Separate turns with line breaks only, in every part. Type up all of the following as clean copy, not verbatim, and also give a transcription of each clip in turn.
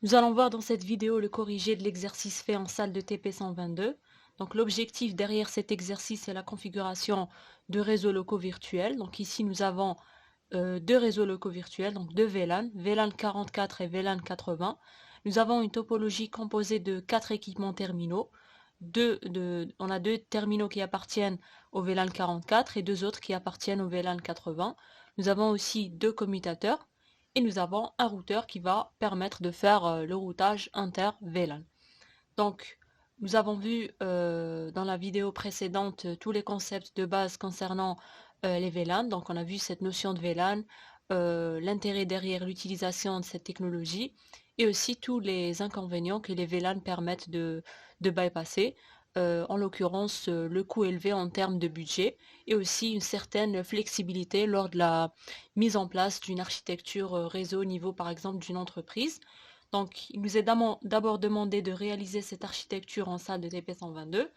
Nous allons voir dans cette vidéo le corrigé de l'exercice fait en salle de TP122. Donc l'objectif derrière cet exercice est la configuration de réseaux locaux virtuels. Donc ici nous avons deux réseaux locaux virtuels, donc deux VLAN, VLAN 44 et VLAN 80. Nous avons une topologie composée de quatre équipements terminaux. On a deux terminaux qui appartiennent au VLAN 44 et deux autres qui appartiennent au VLAN 80. Nous avons aussi deux commutateurs et nous avons un routeur qui va permettre de faire le routage inter-VLAN. Donc, nous avons vu dans la vidéo précédente tous les concepts de base concernant les VLAN. Donc, on a vu cette notion de VLAN, l'intérêt derrière l'utilisation de cette technologie et aussi tous les inconvénients que les VLAN permettent de bypasser. En l'occurrence, le coût élevé en termes de budget et aussi une certaine flexibilité lors de la mise en place d'une architecture réseau au niveau, par exemple, d'une entreprise. Donc, il nous est d'abord demandé de réaliser cette architecture en salle de TP122.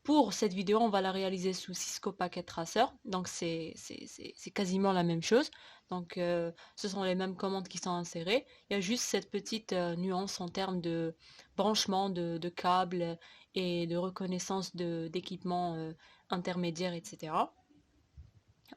Pour cette vidéo, on va la réaliser sous Cisco Packet Tracer. Donc, c'est quasiment la même chose. Donc, ce sont les mêmes commandes qui sont insérées. Il y a juste cette petite nuance en termes de branchement de câbles et de reconnaissance d'équipements intermédiaires, etc.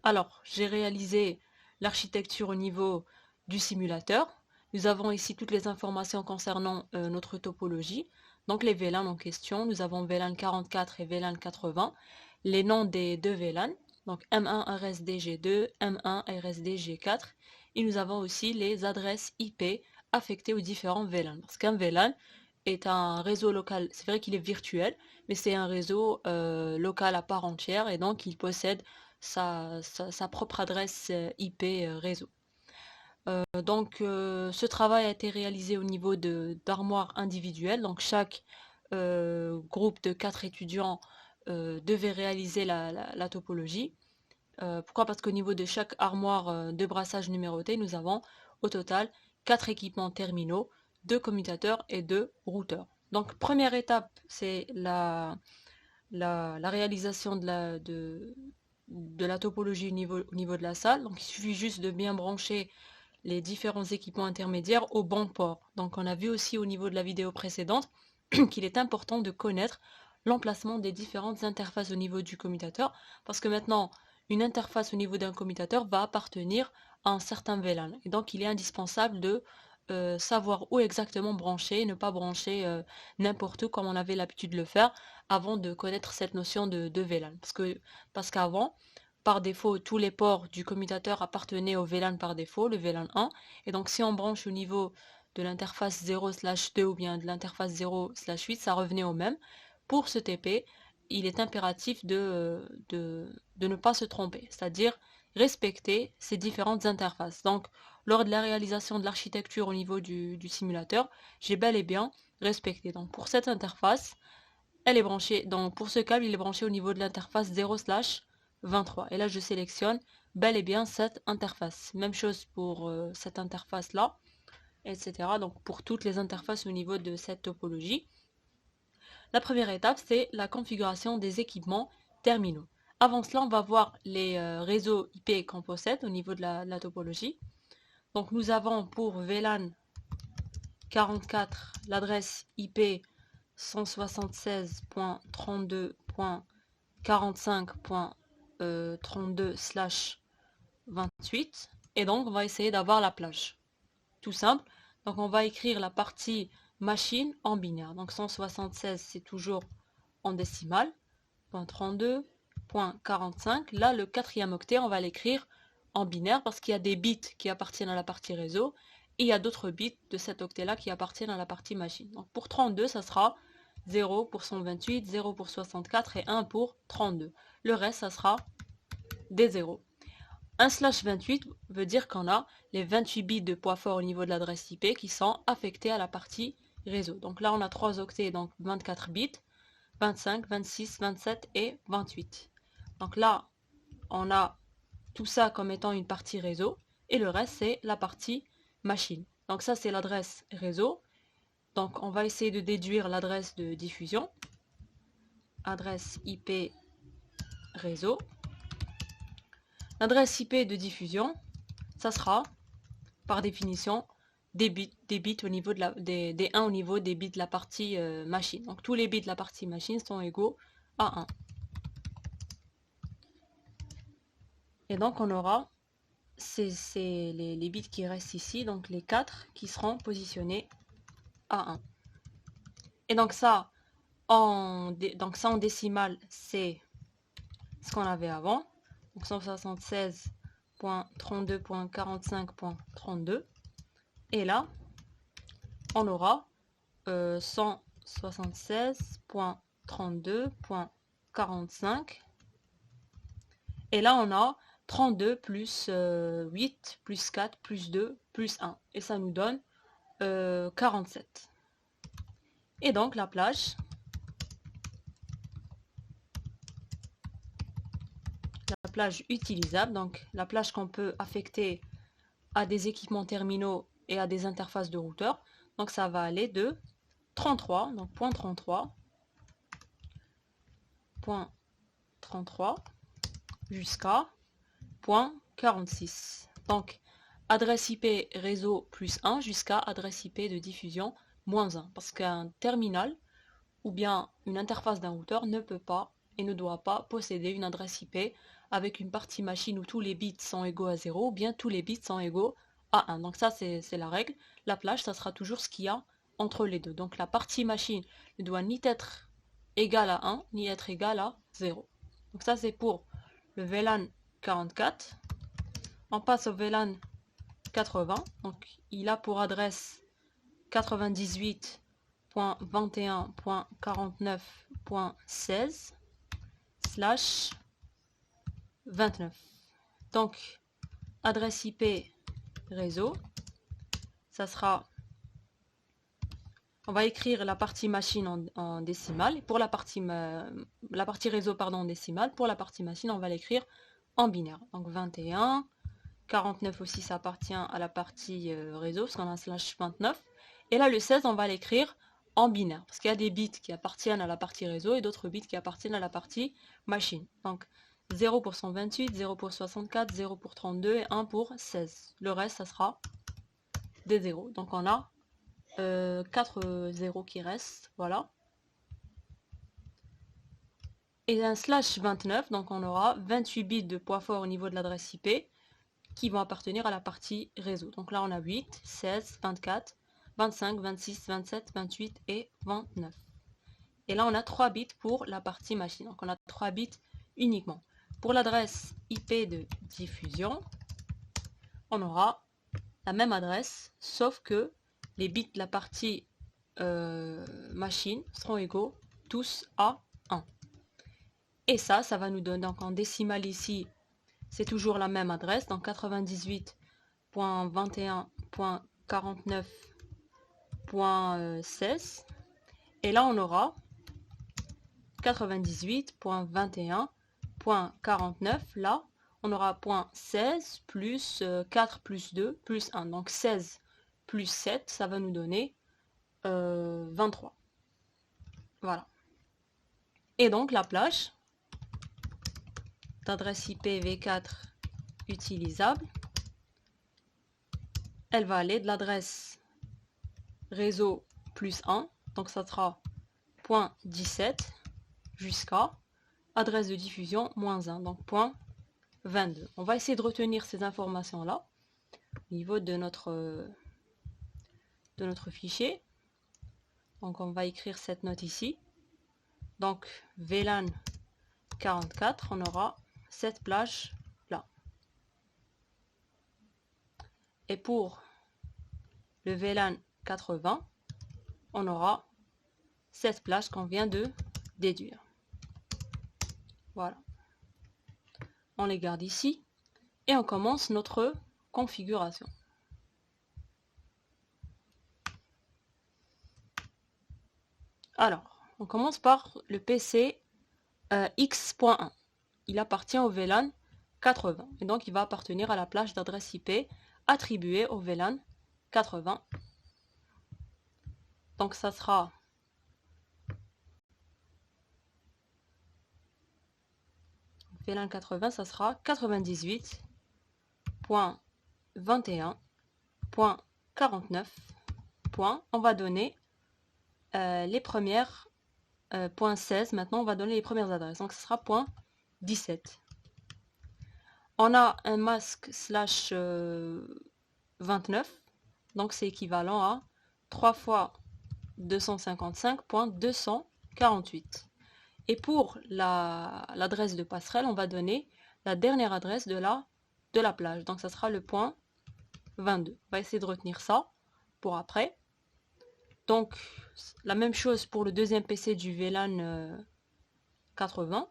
Alors, j'ai réalisé l'architecture au niveau du simulateur. Nous avons ici toutes les informations concernant notre topologie. Donc les VLAN en question, nous avons VLAN 44 et VLAN 80. Les noms des deux VLAN, donc M1 RSDG2, M1 RSDG4. Et nous avons aussi les adresses IP affectées aux différents VLAN. Parce qu'un VLAN est un réseau local, c'est vrai qu'il est virtuel, mais c'est un réseau local à part entière et donc il possède sa propre adresse IP réseau. Ce travail a été réalisé au niveau d'armoires individuelles. Donc chaque groupe de 4 étudiants devait réaliser la topologie. Pourquoi? Parce qu'au niveau de chaque armoire de brassage numéroté, nous avons au total 4 équipements terminaux, 2 commutateurs et 2 routeurs. Donc première étape, c'est la réalisation de la topologie au niveau de la salle. Donc il suffit juste de bien brancher les différents équipements intermédiaires au bon port. Donc on a vu aussi au niveau de la vidéo précédente qu'il est important de connaître l'emplacement des différentes interfaces au niveau du commutateur, parce que maintenant, une interface au niveau d'un commutateur va appartenir à un certain VLAN. Et donc il est indispensable de savoir où exactement brancher, et ne pas brancher n'importe où comme on avait l'habitude de le faire avant de connaître cette notion de VLAN. Parce qu'avant, par défaut, tous les ports du commutateur appartenaient au VLAN par défaut, le VLAN 1. Et donc si on branche au niveau de l'interface 0/2 ou bien de l'interface 0/8, ça revenait au même. Pour ce TP, il est impératif de ne pas se tromper, c'est-à-dire respecter ces différentes interfaces. Donc, lors de la réalisation de l'architecture au niveau du simulateur, j'ai bel et bien respecté. Donc, pour cette interface, elle est branchée, donc pour ce câble, il est branché au niveau de l'interface 0/23. Et là, je sélectionne bel et bien cette interface. Même chose pour cette interface-là, etc. Donc, pour toutes les interfaces au niveau de cette topologie. La première étape, c'est la configuration des équipements terminaux. Avant cela, on va voir les réseaux IP qu'on possède au niveau de la topologie. Donc nous avons pour VLAN 44 l'adresse IP 176.32.45.32/28 et donc on va essayer d'avoir la plage. Tout simple. Donc on va écrire la partie machine en binaire. Donc 176 c'est toujours en décimale. 32.45. Là, le quatrième octet, on va l'écrire en binaire parce qu'il y a des bits qui appartiennent à la partie réseau et il y a d'autres bits de cet octet-là qui appartiennent à la partie machine. Donc pour 32, ça sera 0 pour 128, 0 pour 64 et 1 pour 32. Le reste, ça sera des 0. 1/28 veut dire qu'on a les 28 bits de poids fort au niveau de l'adresse IP qui sont affectés à la partie réseau. Donc là, on a 3 octets, donc 24 bits. 25, 26, 27 et 28. Donc là, on a tout ça comme étant une partie réseau et le reste, c'est la partie machine. Donc ça, c'est l'adresse réseau. Donc on va essayer de déduire l'adresse de diffusion. Adresse IP réseau. L'adresse IP de diffusion, ça sera, par définition, des bits au niveau de des 1 au niveau des bits de la partie machine. Donc tous les bits de la partie machine sont égaux à 1. Et donc on aura les bits qui restent ici, donc les 4 qui seront positionnés à 1. Et donc ça en décimale, c'est ce qu'on avait avant. Donc 176.32.45.32. Et là, on aura 176.32.45. Et là, on a 32 plus 8 plus 4 plus 2 plus 1. Et ça nous donne 47. Et donc la plage utilisable, donc la plage qu'on peut affecter à des équipements terminaux et à des interfaces de routeurs. Donc ça va aller de 33, donc point 33, jusqu'à point 46. Donc adresse IP réseau plus 1 jusqu'à adresse IP de diffusion moins 1. Parce qu'un terminal ou bien une interface d'un routeur ne peut pas et ne doit pas posséder une adresse IP avec une partie machine où tous les bits sont égaux à 0 ou bien tous les bits sont égaux à 1. Donc ça c'est la règle. La plage, ça sera toujours ce qu'il y a entre les deux. Donc la partie machine ne doit ni être égale à 1 ni être égale à 0. Donc ça c'est pour le VLAN 44. On passe au VLAN 80. Donc il a pour adresse 98.21.49.16/29. Donc adresse IP réseau, ça sera, on va écrire la partie machine en décimale. Pour la partie réseau en décimale. Pour la partie machine, on va l'écrire en binaire. Donc 21, 49 aussi, ça appartient à la partie réseau, parce qu'on a /29. Et là, le 16, on va l'écrire en binaire, parce qu'il y a des bits qui appartiennent à la partie réseau et d'autres bits qui appartiennent à la partie machine. Donc 0 pour 128, 0 pour 64, 0 pour 32 et 1 pour 16. Le reste, ça sera des 0. Donc on a 4 0 qui restent, voilà. Et un /29, donc on aura 28 bits de poids fort au niveau de l'adresse IP qui vont appartenir à la partie réseau. Donc là on a 8, 16, 24, 25, 26, 27, 28 et 29. Et là on a 3 bits pour la partie machine. Donc on a 3 bits uniquement. Pour l'adresse IP de diffusion, on aura la même adresse, sauf que les bits de la partie machine seront égaux tous à 1. Et ça va nous donner, donc en décimale ici, c'est toujours la même adresse, donc 98.21.49.16. Et là, on aura 98.21.49. Là, on aura .16 plus 4 plus 2 plus 1. Donc 16 plus 7, ça va nous donner 23. Voilà. Et donc la plage d'adresse IP V4 utilisable, elle va aller de l'adresse réseau plus 1, donc ça sera .17 jusqu'à adresse de diffusion moins 1, donc .22. On va essayer de retenir ces informations-là au niveau de notre fichier. Donc on va écrire cette note ici. Donc VLAN 44, on aura cette plage là. Et pour le VLAN 80, on aura cette plage qu'on vient de déduire. Voilà. On les garde ici et on commence notre configuration. Alors, on commence par le PC X.1. Il appartient au VLAN 80 et donc il va appartenir à la plage d'adresse IP attribuée au VLAN 80. Donc ça sera VLAN 80, ça sera 98.21.49.16. 49 points. On va donner les premières point 16. Maintenant, on va donner les premières adresses. Donc, ce sera point 17. On a un masque slash 29. Donc, c'est équivalent à 3 fois 255.248. Et pour l'adresse de passerelle, on va donner la dernière adresse de la plage. Donc, ça sera le point 22. On va essayer de retenir ça pour après. Donc, la même chose pour le deuxième PC du VLAN 80.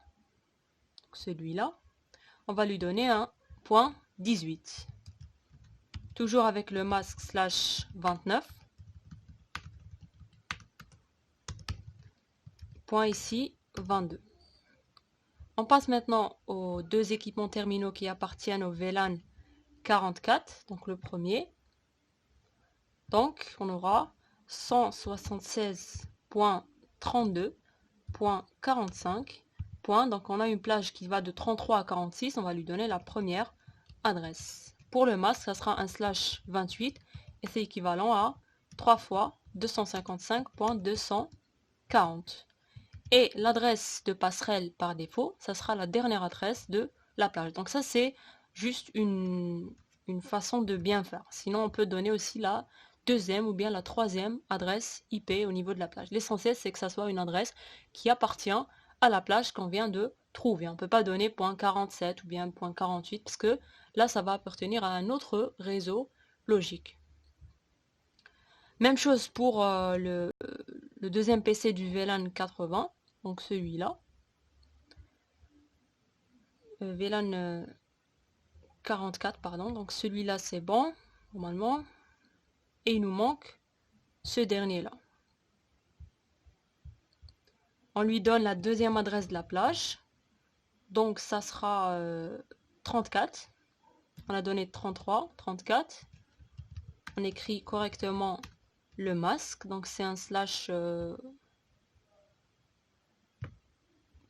Celui-là. On va lui donner un point 18. Toujours avec le masque slash 29. Point ici 22. On passe maintenant aux deux équipements terminaux qui appartiennent au VLAN 44, donc le premier. Donc on aura 176.32.45 points. Donc on a une plage qui va de 33 à 46, on va lui donner la première adresse. Pour le masque, ça sera un slash 28 et c'est équivalent à 3 fois 255.240. Et l'adresse de passerelle par défaut, ça sera la dernière adresse de la plage. Donc ça, c'est juste une façon de bien faire. Sinon, on peut donner aussi la deuxième ou bien la troisième adresse IP au niveau de la plage. L'essentiel, c'est que ça soit une adresse qui appartient à la plage qu'on vient de trouver. On ne peut pas donner .47 ou bien .48 parce que là, ça va appartenir à un autre réseau logique. Même chose pour le deuxième PC du VLAN 80. Donc celui-là, VLAN 44, pardon. Donc celui-là, c'est bon, normalement. Et il nous manque ce dernier-là. On lui donne la deuxième adresse de la plage. Donc ça sera 34. On a donné 33, 34. On écrit correctement le masque. Donc c'est un slash...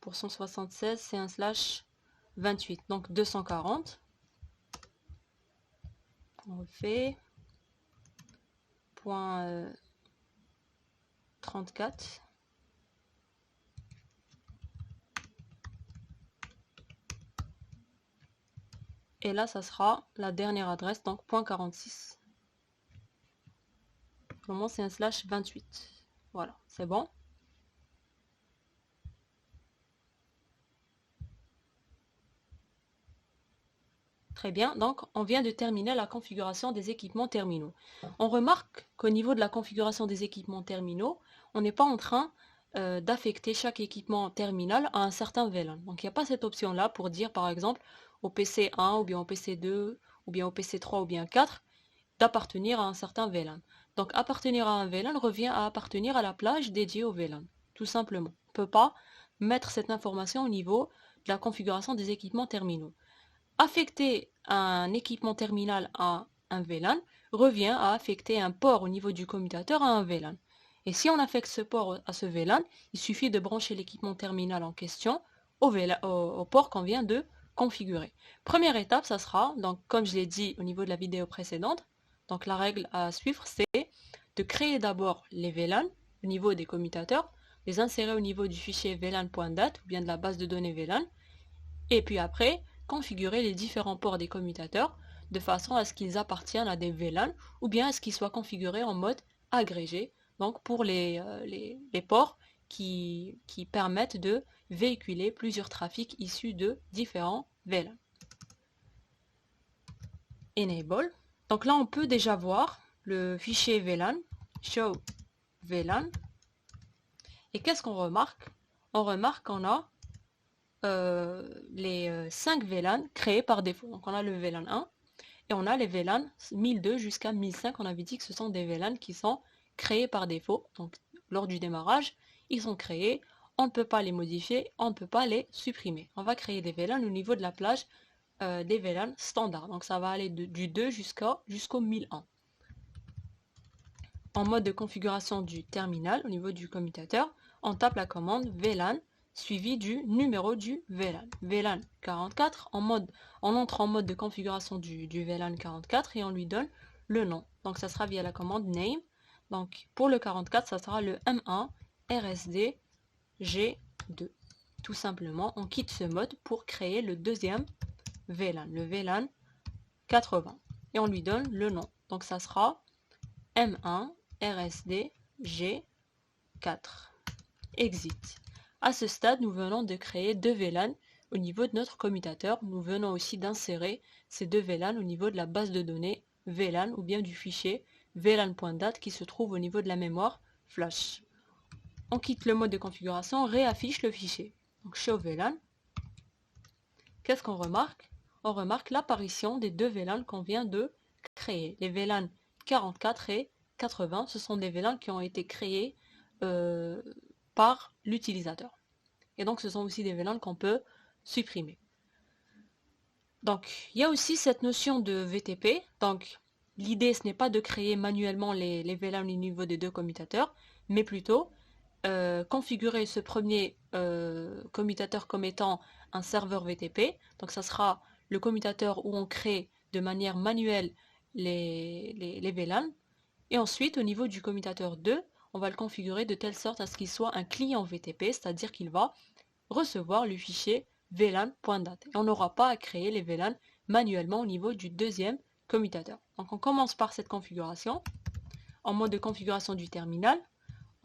pour 176, c'est un slash 28. Donc 240. On refait. Point 34. Et là, ça sera la dernière adresse, donc point 46. Pour le moment, c'est un slash 28. Voilà, c'est bon. Très bien, donc on vient de terminer la configuration des équipements terminaux. On remarque qu'au niveau de la configuration des équipements terminaux, on n'est pas en train d'affecter chaque équipement terminal à un certain VLAN. Donc il n'y a pas cette option-là pour dire par exemple au PC 1 ou bien au PC 2 ou bien au PC 3 ou bien 4 d'appartenir à un certain VLAN. Donc appartenir à un VLAN revient à appartenir à la plage dédiée au VLAN, tout simplement. On ne peut pas mettre cette information au niveau de la configuration des équipements terminaux. Affecter un équipement terminal à un VLAN revient à affecter un port au niveau du commutateur à un VLAN. Et si on affecte ce port à ce VLAN, il suffit de brancher l'équipement terminal en question au port qu'on vient de configurer. Première étape, ça sera, donc comme je l'ai dit au niveau de la vidéo précédente, donc la règle à suivre, c'est de créer d'abord les VLAN au niveau des commutateurs, les insérer au niveau du fichier VLAN.dat ou bien de la base de données VLAN, et puis après, configurer les différents ports des commutateurs de façon à ce qu'ils appartiennent à des VLAN ou bien à ce qu'ils soient configurés en mode agrégé, donc pour les ports qui permettent de véhiculer plusieurs trafics issus de différents VLAN. Enable. Donc là, on peut déjà voir le fichier VLAN, show VLAN. Et qu'est-ce qu'on remarque? On remarque qu'on a les 5 VLAN créés par défaut. Donc on a le VLAN 1 et on a les VLAN 1002 jusqu'à 1005. On avait dit que ce sont des VLAN qui sont créés par défaut. Donc lors du démarrage, ils sont créés. On ne peut pas les modifier, on ne peut pas les supprimer. On va créer des VLAN au niveau de la plage des VLAN standards. Donc ça va aller du 2 jusqu'au 1001. En mode de configuration du terminal, au niveau du commutateur, on tape la commande VLAN suivi du numéro du VLAN. VLAN 44, on entre en mode de configuration du VLAN 44 et on lui donne le nom. Donc ça sera via la commande name. Donc pour le 44, ça sera le M1 RSD G2. Tout simplement, on quitte ce mode pour créer le deuxième VLAN, le VLAN 80. Et on lui donne le nom. Donc ça sera M1 RSD G4. Exit. À ce stade, nous venons de créer deux VLAN au niveau de notre commutateur. Nous venons aussi d'insérer ces deux VLAN au niveau de la base de données VLAN ou bien du fichier VLAN.dat qui se trouve au niveau de la mémoire flash. On quitte le mode de configuration, on réaffiche le fichier. Donc show VLAN. Qu'est-ce qu'on remarque? On remarque l'apparition des deux VLAN qu'on vient de créer. Les VLAN 44 et 80, ce sont des VLAN qui ont été créés par l'utilisateur. Et donc ce sont aussi des VLAN qu'on peut supprimer. Donc il y a aussi cette notion de VTP. Donc l'idée, ce n'est pas de créer manuellement les VLAN au niveau des deux commutateurs, mais plutôt configurer ce premier commutateur comme étant un serveur VTP. Donc ça sera le commutateur où on crée de manière manuelle les VLAN. Et ensuite, au niveau du commutateur 2, on va le configurer de telle sorte à ce qu'il soit un client VTP, c'est-à-dire qu'il va recevoir le fichier VLAN.dat. Et on n'aura pas à créer les VLAN manuellement au niveau du deuxième commutateur. Donc on commence par cette configuration. En mode de configuration du terminal,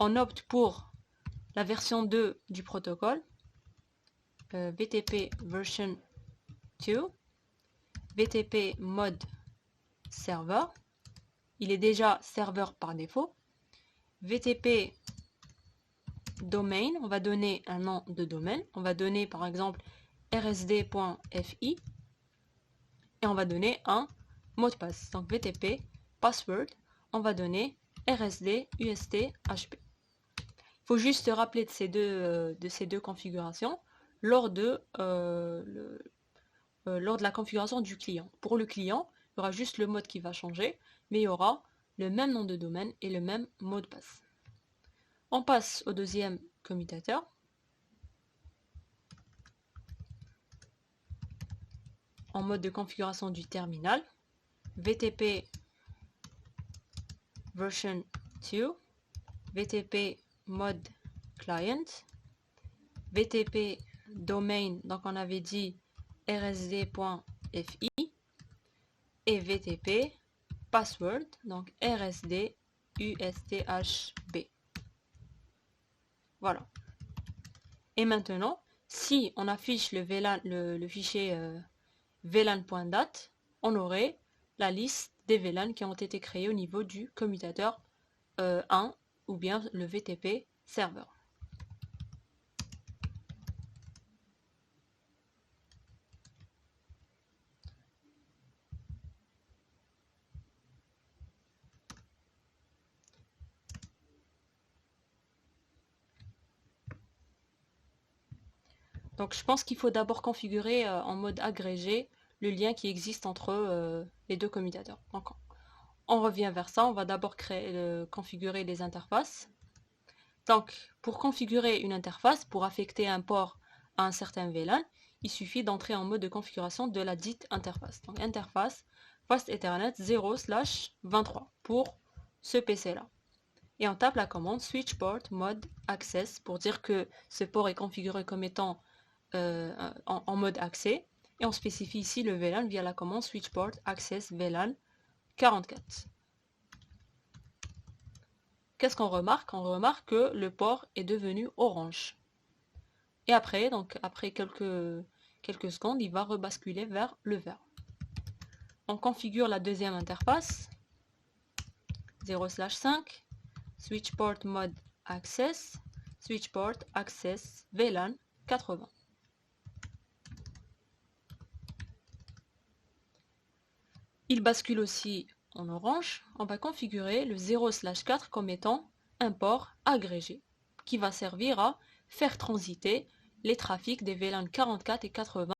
on opte pour la version 2 du protocole, VTP version 2, VTP mode serveur. Il est déjà serveur par défaut. VTP domain, on va donner un nom de domaine. On va donner par exemple rsd.fi et on va donner un mot de passe. Donc VTP password, on va donner rsd ust hp. Il faut juste se rappeler de ces deux configurations lors de la configuration du client. Pour le client, il y aura juste le mode qui va changer, mais il y aura le même nom de domaine et le même mot de passe. On passe au deuxième commutateur. En mode de configuration du terminal, VTP version 2, VTP mode client, VTP domain, donc on avait dit rsd.fi, et VTP password, donc rsd usthb. Voilà. Et maintenant, si on affiche le VLAN, le fichier VLAN.dat, on aurait la liste des VLAN qui ont été créés au niveau du commutateur 1 ou bien le VTP serveur. Donc je pense qu'il faut d'abord configurer en mode agrégé le lien qui existe entre les deux commutateurs. Donc on revient vers ça, on va d'abord configurer les interfaces. Donc pour configurer une interface, pour affecter un port à un certain VLAN, il suffit d'entrer en mode de configuration de la dite interface. Donc interface Fast Ethernet 0/23 pour ce PC là. Et on tape la commande switch port mode access pour dire que ce port est configuré comme étant en mode accès, et on spécifie ici le VLAN via la commande switch port access VLAN 44. Qu'est-ce qu'on remarque? On remarque que le port est devenu orange. Et après, donc après quelques secondes, il va rebasculer vers le vert. On configure la deuxième interface 0/5 switch port mode access switch port access VLAN 80. Il bascule aussi en orange. On va configurer le 0/4 comme étant un port agrégé qui va servir à faire transiter les trafics des VLAN 44 et 80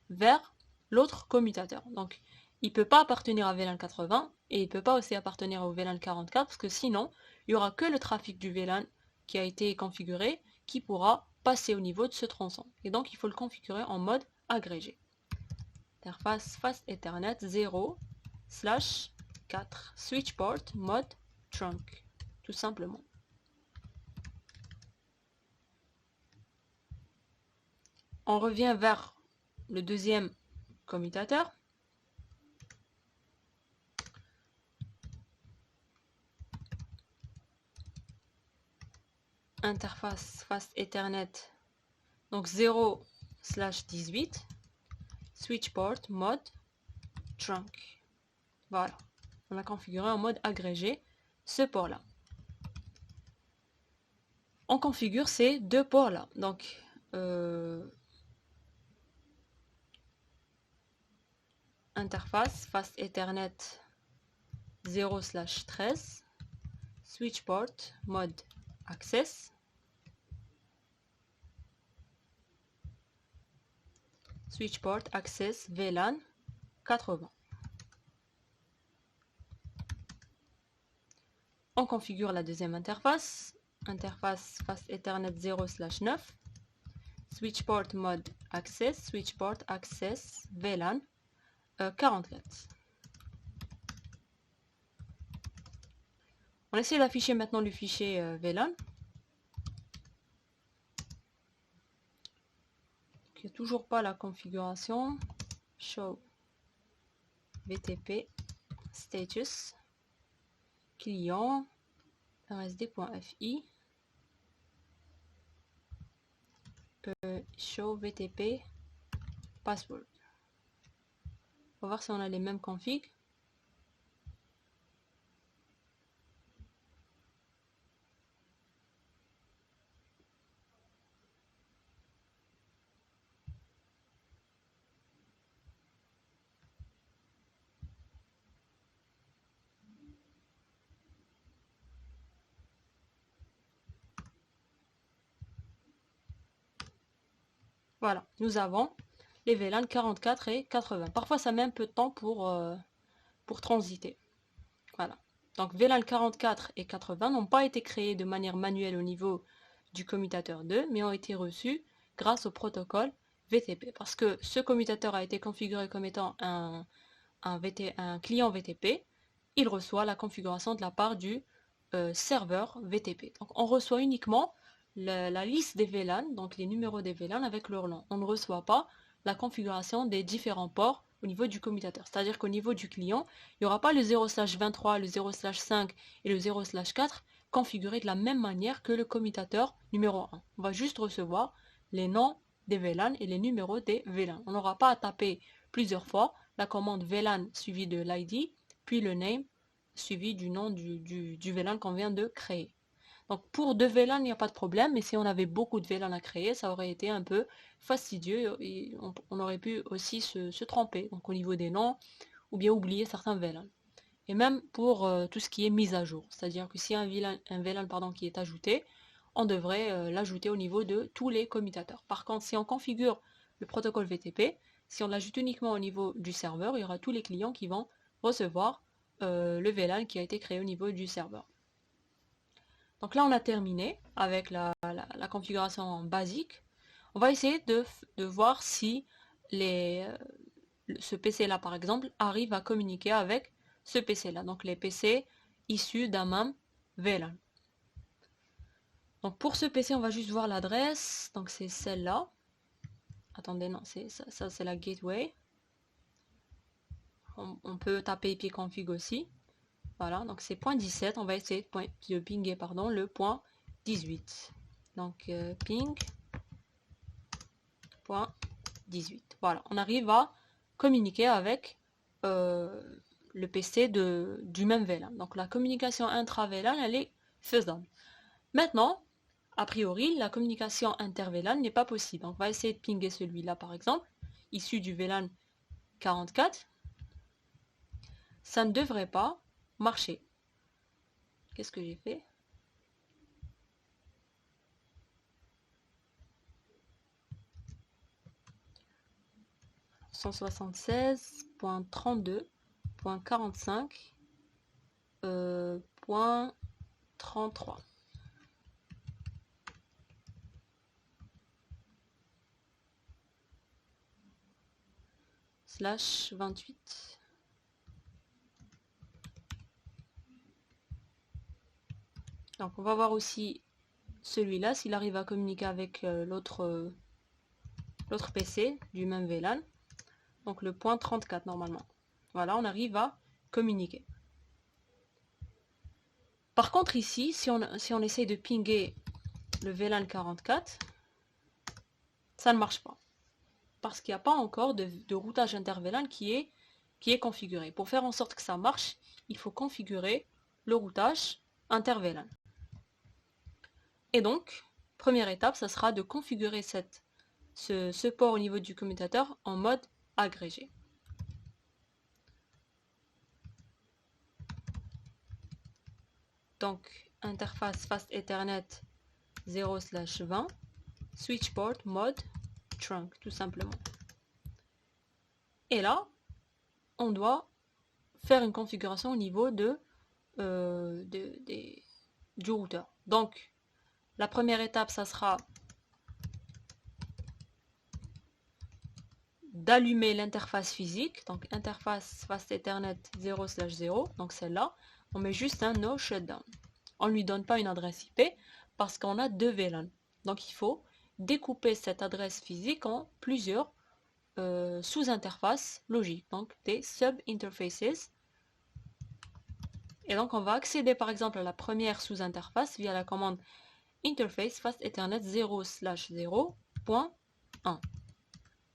vers l'autre commutateur. Donc il ne peut pas appartenir à VLAN 80 et il ne peut pas aussi appartenir au VLAN 44 parce que sinon il n'y aura que le trafic du VLAN qui a été configuré qui pourra passer au niveau de ce tronçon. Et donc il faut le configurer en mode agrégé. Interface Fast Ethernet 0/4 44. Switch port mode trunk. Tout simplement. On revient vers le deuxième commutateur. Interface fast Ethernet. Donc 0/18. Switch port mode trunk. Voilà. On a configuré en mode agrégé ce port-là. On configure ces deux ports-là. Donc, interface fast Ethernet 0/13. Switch port mode access. Switch port access VLAN 80. On configure la deuxième interface. Interface fast Ethernet 0/9. Switch port mode access. Switch port access VLAN 44. On essaie d'afficher maintenant le fichier VLAN. Il n'y a toujours pas la configuration. Show VTP status client rsd.fi show VTP password. On va voir si on a les mêmes configs. Voilà, nous avons les VLAN 44 et 80. Parfois, ça met un peu de temps pour transiter. Voilà. Donc, VLAN 44 et 80 n'ont pas été créés de manière manuelle au niveau du commutateur 2, mais ont été reçus grâce au protocole VTP. Parce que ce commutateur a été configuré comme étant un client VTP, il reçoit la configuration de la part du serveur VTP. Donc, on reçoit uniquement la liste des VLAN, donc les numéros des VLAN avec leur nom. On ne reçoit pas la configuration des différents ports au niveau du commutateur. C'est-à-dire qu'au niveau du client, il n'y aura pas le 0/23, le 0/5 et le 0/4 configurés de la même manière que le commutateur numéro 1. On va juste recevoir les noms des VLAN et les numéros des VLAN. On n'aura pas à taper plusieurs fois la commande VLAN suivie de l'ID, puis le name suivi du nom du VLAN qu'on vient de créer. Donc pour deux VLAN, il n'y a pas de problème, mais si on avait beaucoup de VLAN à créer, ça aurait été un peu fastidieux et on aurait pu aussi se tromper, donc au niveau des noms, ou bien oublier certains VLAN. Et même pour tout ce qui est mise à jour, c'est-à-dire que si un VLAN qui est ajouté, on devrait l'ajouter au niveau de tous les commutateurs. Par contre, si on configure le protocole VTP, si on l'ajoute uniquement au niveau du serveur, il y aura tous les clients qui vont recevoir le VLAN qui a été créé au niveau du serveur. Donc là, on a terminé avec la configuration basique. On va essayer de voir si ce PC-là, par exemple, arrive à communiquer avec ce PC-là. Donc les PC issus d'un même VLAN. Donc pour ce PC, on va juste voir l'adresse. Donc c'est celle-là. Attendez, non, ça c'est la gateway. On peut taper ipconfig aussi. Voilà, donc c'est .17, on va essayer de pinguer le point 18. Donc ping point 18. Voilà, on arrive à communiquer avec le PC du même VLAN. Donc la communication intra-VLAN, elle est faisable. Maintenant, a priori, la communication inter-VLAN n'est pas possible. Donc on va essayer de pinguer celui-là par exemple, issu du VLAN 44. Ça ne devrait pas marcher. Qu'est-ce que j'ai fait? « 176.32.45.33 » /28. Donc on va voir aussi celui-là, s'il arrive à communiquer avec l'autre PC du même VLAN. Donc le point 34 normalement. Voilà, on arrive à communiquer. Par contre ici, si on essaye de pinguer le VLAN 44, ça ne marche pas. Parce qu'il n'y a pas encore de routage inter-VLAN qui est configuré. Pour faire en sorte que ça marche, il faut configurer le routage inter-VLAN. Et donc, première étape, ça sera de configurer ce port au niveau du commutateur en mode agrégé. Donc, interface Fast Ethernet 0/20, switch port mode trunk, tout simplement. Et là, on doit faire une configuration au niveau du routeur. Donc, la première étape, ça sera d'allumer l'interface physique, donc interface Fast Ethernet 0/0, donc celle-là, on met juste un no shutdown. On ne lui donne pas une adresse IP parce qu'on a deux VLAN. Donc il faut découper cette adresse physique en plusieurs sous-interfaces logiques, donc des sub-interfaces. Et donc on va accéder par exemple à la première sous-interface via la commande interface Fast Ethernet 0/0.1.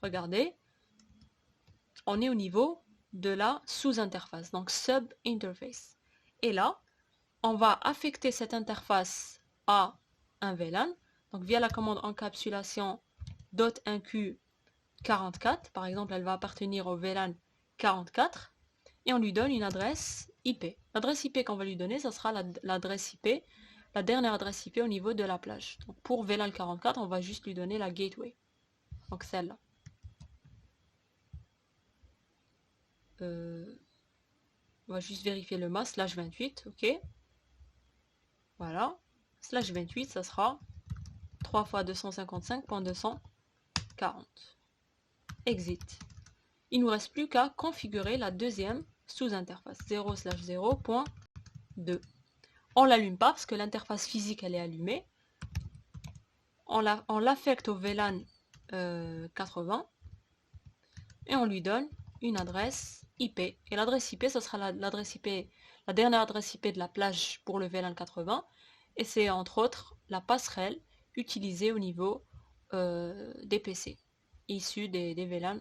Regardez, on est au niveau de la sous-interface, donc sub-interface. Et là, on va affecter cette interface à un VLAN, donc via la commande encapsulation .inq44, par exemple, elle va appartenir au VLAN 44, et on lui donne une adresse IP. L'adresse IP qu'on va lui donner, ça sera l'adresse IP, la dernière adresse IP au niveau de la plage. Donc pour VLAN 44, on va juste lui donner la gateway, donc celle-là. On va juste vérifier le mât, /28, ok. Voilà, /28, ça sera 3 × 255.240. Exit. Il ne nous reste plus qu'à configurer la deuxième sous-interface, 0/0.2. On ne l'allume pas parce que l'interface physique, elle est allumée. On l'affecte au VLAN 80 et on lui donne une adresse IP. Et l'adresse IP, ce sera l'adresse IP, la dernière adresse IP de la plage pour le VLAN 80. Et c'est entre autres la passerelle utilisée au niveau des PC, issue des VLAN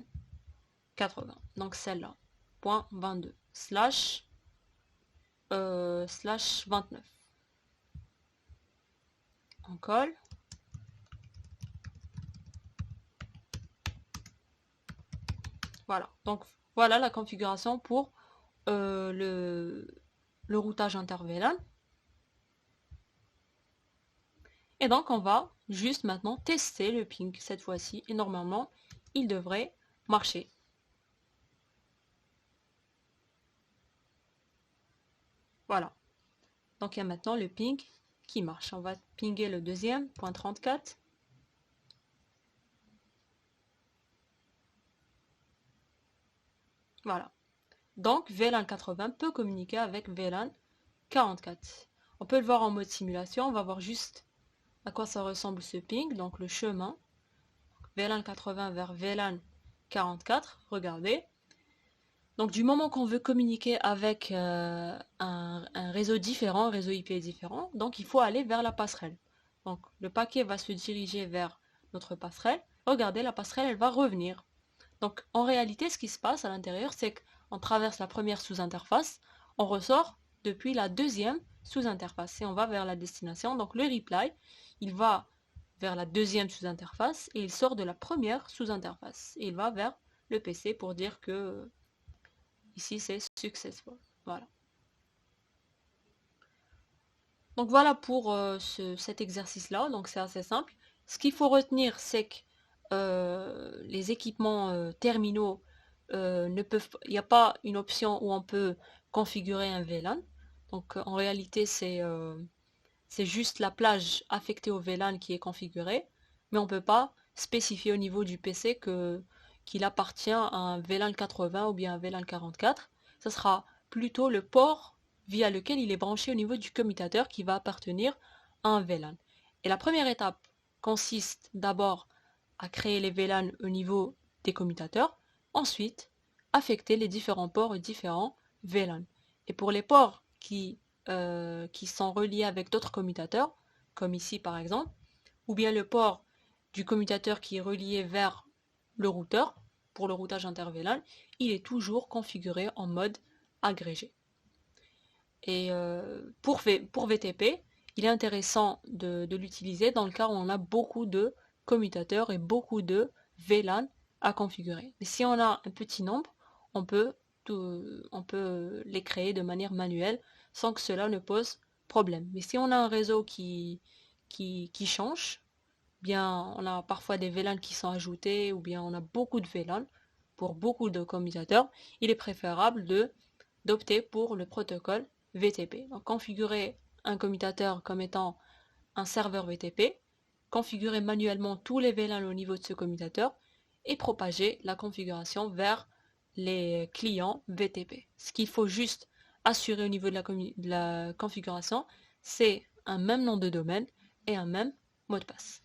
80. Donc celle-là, point 22, /29. On colle. Voilà, donc voilà la configuration pour le routage inter-VLAN. Et donc on va juste maintenant tester le ping cette fois-ci et normalement il devrait marcher. Voilà, donc il y a maintenant le ping qui marche. On va pinguer le deuxième, point 34. Voilà, donc VLAN 80 peut communiquer avec VLAN 44. On peut le voir en mode simulation, on va voir juste à quoi ça ressemble ce ping, donc le chemin, VLAN 80 vers VLAN 44, regardez. Donc du moment qu'on veut communiquer avec un réseau différent, un réseau IP différent, donc il faut aller vers la passerelle. Donc le paquet va se diriger vers notre passerelle. Regardez, la passerelle, elle va revenir. Donc en réalité, ce qui se passe à l'intérieur, c'est qu'on traverse la première sous-interface, on ressort depuis la deuxième sous-interface et on va vers la destination. Donc le reply, il va vers la deuxième sous-interface et il sort de la première sous-interface. Et il va vers le PC pour dire que ici c'est successful. Voilà. Donc voilà pour cet exercice-là. Donc c'est assez simple. Ce qu'il faut retenir, c'est que les équipements terminaux ne peuvent, il n'y a pas une option où on peut configurer un VLAN. Donc en réalité c'est juste la plage affectée au VLAN qui est configurée, mais on ne peut pas spécifier au niveau du PC qu'il appartient à un VLAN 80 ou bien un VLAN 44. Ce sera plutôt le port via lequel il est branché au niveau du commutateur qui va appartenir à un VLAN. Et la première étape consiste d'abord à créer les VLAN au niveau des commutateurs, ensuite affecter les différents ports aux différents VLAN. Et pour les ports qui sont reliés avec d'autres commutateurs, comme ici par exemple, ou bien le port du commutateur qui est relié vers le routeur, pour le routage inter-VLAN, il est toujours configuré en mode agrégé. Et pour VTP, il est intéressant de l'utiliser dans le cas où on a beaucoup de commutateurs et beaucoup de VLAN à configurer. Mais si on a un petit nombre, on peut les créer de manière manuelle sans que cela ne pose problème. Mais si on a un réseau qui change, bien on a parfois des VLAN qui sont ajoutés ou bien on a beaucoup de VLAN pour beaucoup de commutateurs, il est préférable d'opter pour le protocole VTP. Donc configurer un commutateur comme étant un serveur VTP, configurer manuellement tous les VLAN au niveau de ce commutateur et propager la configuration vers les clients VTP. Ce qu'il faut juste assurer au niveau de la configuration, c'est un même nom de domaine et un même mot de passe.